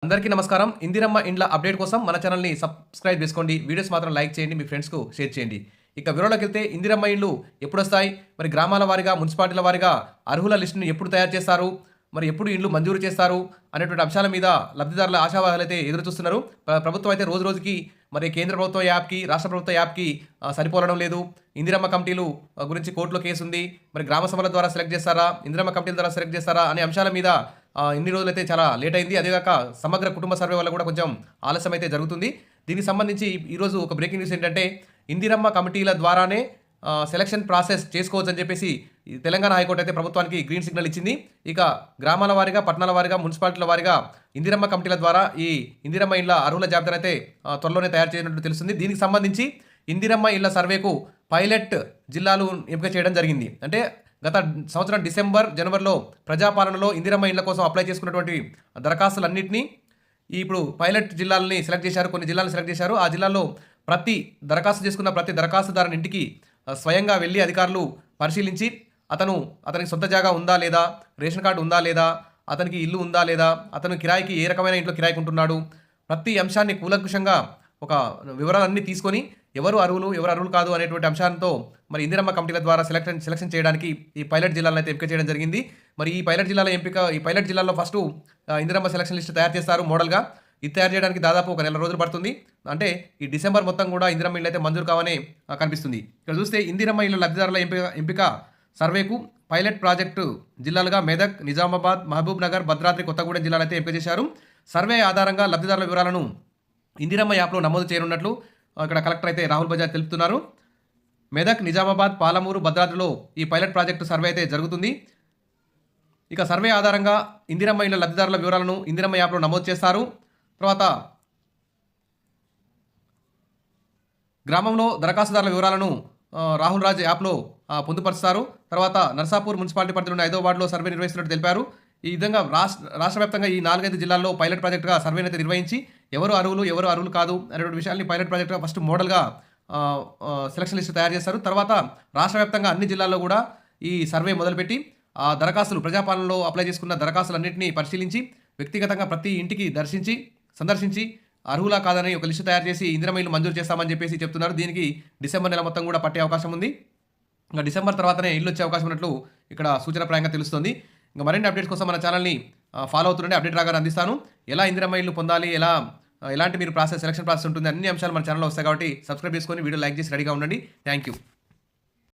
అందరికీ నమస్కారం. ఇందిరమ్మ ఇండ్ల అప్డేట్ కోసం మన ఛానల్‌ని సబ్స్క్రైబ్ చేసుకోండి. వీడియోస్ మాత్రం లైక్ చేయండి. మీ ఫ్రెండ్స్‌కు షేర్ చేయండి. ఇక వివరాలకెళ్తే ఇందిరమ్మ ఇండ్లు ఎప్పుడొస్తాయి? మరి గ్రామాల వారీగా, మున్సిపాలిటీల వారీగా అర్హుల లిస్టును ఎప్పుడు తయారు చేస్తారు? మరి ఎప్పుడు ఇండ్లు మంజూరు చేస్తారు? అనేటువంటి అంశాల మీద లబ్ధిదారుల ఆశావాహులైతే ఎదురు చూస్తున్నారు. ప్రభుత్వం అయితే రోజు రోజుకి మరి కేంద్ర ప్రభుత్వ యాప్‌కి, రాష్ట్ర ప్రభుత్వ యాప్‌కి సరిపోలడం లేదు. ఇందిరమ్మ కమిటీలు గురించి కోర్టులో కేసు ఉంది. మరి గ్రామ సభల ద్వారా సెలెక్ట్ చేస్తారా? ఇందిరమ్మ కమిటీల ద్వారా సెలెక్ట్ చేస్తారా? అనే అంశాల మీద ఇన్ని రోజులైతే చాలా లేట్ అయింది. అదేగాక సమగ్ర కుటుంబ సర్వే వల్ల కూడా కొంచెం ఆలస్యం అయితే జరుగుతుంది. దీనికి సంబంధించి ఈరోజు ఒక బ్రేకింగ్ న్యూస్ ఏంటంటే ఇందిరమ్మ కమిటీల ద్వారానే సెలక్షన్ ప్రాసెస్ చేసుకోవచ్చని చెప్పేసి తెలంగాణ హైకోర్టు అయితే ప్రభుత్వానికి గ్రీన్ సిగ్నల్ ఇచ్చింది. ఇక గ్రామాల వారీగా, పట్టణాల వారీగా, మున్సిపాలిటీల వారీగా ఇందిరమ్మ కమిటీల ద్వారా ఈ ఇందిరమ్మ ఇళ్ల అర్హుల జాబితాను అయితే త్వరలోనే తయారు చేయనున్నట్టు తెలుస్తుంది. దీనికి సంబంధించి ఇందిరమ్మ ఇళ్ల సర్వేకు పైలట్ జిల్లాలు ఎంపిక చేయడం జరిగింది. అంటే గత సంవత్సరం డిసెంబర్, జనవరిలో ప్రజాపాలనలో ఇందిరమ్మ ఇళ్ల కోసం అప్లై చేసుకున్నటువంటి దరఖాస్తులన్నింటినీ ఇప్పుడు పైలట్ జిల్లాలని సెలెక్ట్ చేశారు. కొన్ని జిల్లాలను సెలెక్ట్ చేశారు. ఆ జిల్లాల్లో ప్రతి దరఖాస్తు చేసుకున్న ప్రతి దరఖాస్తుదారుని ఇంటికి స్వయంగా వెళ్ళి అధికారులు పరిశీలించి అతనికి సొంత జాగా ఉందా లేదా, రేషన్ కార్డు ఉందా లేదా, అతనికి ఇల్లు ఉందా లేదా, అతను కిరాయికి ఏ రకమైన ఇంట్లో కిరాయికి ఉంటున్నాడు, ప్రతి అంశాన్ని కూలంకుషంగా ఒక వివరాలన్నీ తీసుకొని ఎవరు అర్హులు కాదు అనేటువంటి అంశాలతో మరి ఇందిరమ్మ కమిటీల ద్వారా సెలక్షన్ చేయడానికి ఈ పైలట్ జిల్లాలను అయితే ఎంపిక చేయడం జరిగింది. మరి ఈ పైలట్ జిల్లాలో ఫస్ట్ ఇందిరమ్మ సెలక్షన్ లిస్ట్ తయారు చేస్తారు మోడల్గా. ఇది తయారు చేయడానికి దాదాపు ఒక నెల రోజులు పడుతుంది. అంటే ఈ డిసెంబర్ మొత్తం కూడా ఇందిరమ్మ ఇళ్ళు అయితే మంజూరు కావనే కనిపిస్తుంది. ఇక్కడ చూస్తే ఇందిరమ్మ ఇళ్ళ లబ్ధిదారుల ఎంపిక సర్వేకు పైలట్ ప్రాజెక్టు జిల్లాలుగా మెదక్, నిజామాబాద్, మహబూబ్ నగర్, భద్రాద్రి కొత్తగూడెం జిల్లాలు అయితే ఎంపిక చేశారు. సర్వే ఆధారంగా లబ్ధిదారుల వివరాలను ఇందిరమ్మ యాప్లో నమోదు చేయనున్నట్లు ఇక్కడ కలెక్టర్ అయితే రాహుల్ బజాజ్ తెలుపుతున్నారు. మెదక్, నిజామాబాద్, పాలమూరు, భద్రాద్రిలో ఈ పైలట్ ప్రాజెక్టు సర్వే అయితే జరుగుతుంది. ఇక సర్వే ఆధారంగా ఇందిరమ్మ ఇళ్ల లబ్ధిదారుల వివరాలను ఇందిరమ్మ యాప్లో నమోదు చేస్తారు. తర్వాత గ్రామంలో దరఖాస్తుదారుల వివరాలను రాహుల్ రాజ్ యాప్లో పొందుపరుస్తారు. తర్వాత నర్సాపూర్ మున్సిపాలిటీ పరిధిలోని 5వ వార్డులో సర్వే నిర్వహిస్తున్నట్టు తెలిపారు. ఈ విధంగా రాష్ట్ర వ్యాప్తంగా ఈ 4-5 జిల్లాల్లో పైలట్ ప్రాజెక్టుగా సర్వేని అయితే నిర్వహించి ఎవరు అర్హులు కాదు అనేటువంటి విషయాన్ని పైలట్ ప్రాజెక్టుగా ఫస్ట్ మోడల్గా సెలక్షన్ లిస్ట్ తయారు చేస్తారు. తర్వాత రాష్ట్ర వ్యాప్తంగా అన్ని జిల్లాల్లో కూడా ఈ సర్వే మొదలుపెట్టి ఆ దరఖాస్తులు ప్రజాపాలనలో అప్లై చేసుకున్న దరఖాస్తులన్నింటినీ పరిశీలించి వ్యక్తిగతంగా ప్రతి ఇంటికి సందర్శించి అర్హులా కాదని ఒక లిస్టు తయారు చేసి ఇందిరమ్మ ఇల్లు మంజూరు చేస్తామని చెప్పేసి చెప్తున్నారు. దీనికి డిసెంబర్ నెల మొత్తం కూడా పట్టే అవకాశం ఉంది. ఇంకా డిసెంబర్ తర్వాతనే ఇల్లు వచ్చే అవకాశం ఉన్నట్లు ఇక్కడ సూచనప్రాయంగా తెలుస్తుంది. ఇంకా మరిన్ని అప్డేట్స్ కోసం మన ఛానల్ని ఫాలో అవుతుండే అప్డేట్ రాగానే అందిస్తాను. ఎలా ఇందిరమ్మ ఇల్లు పొందాలి, ఎలాంటి మీరు సెలక్షన్ ప్రాసెస్ ఉంటుంది, అన్ని అంశాలు మన ఛానల్లో వస్తాయి. కాబట్టి సబ్స్క్రైబ్ చేసుకొని వీడియో లైక్ చేసి రెడీగా ఉండండి. Thank you.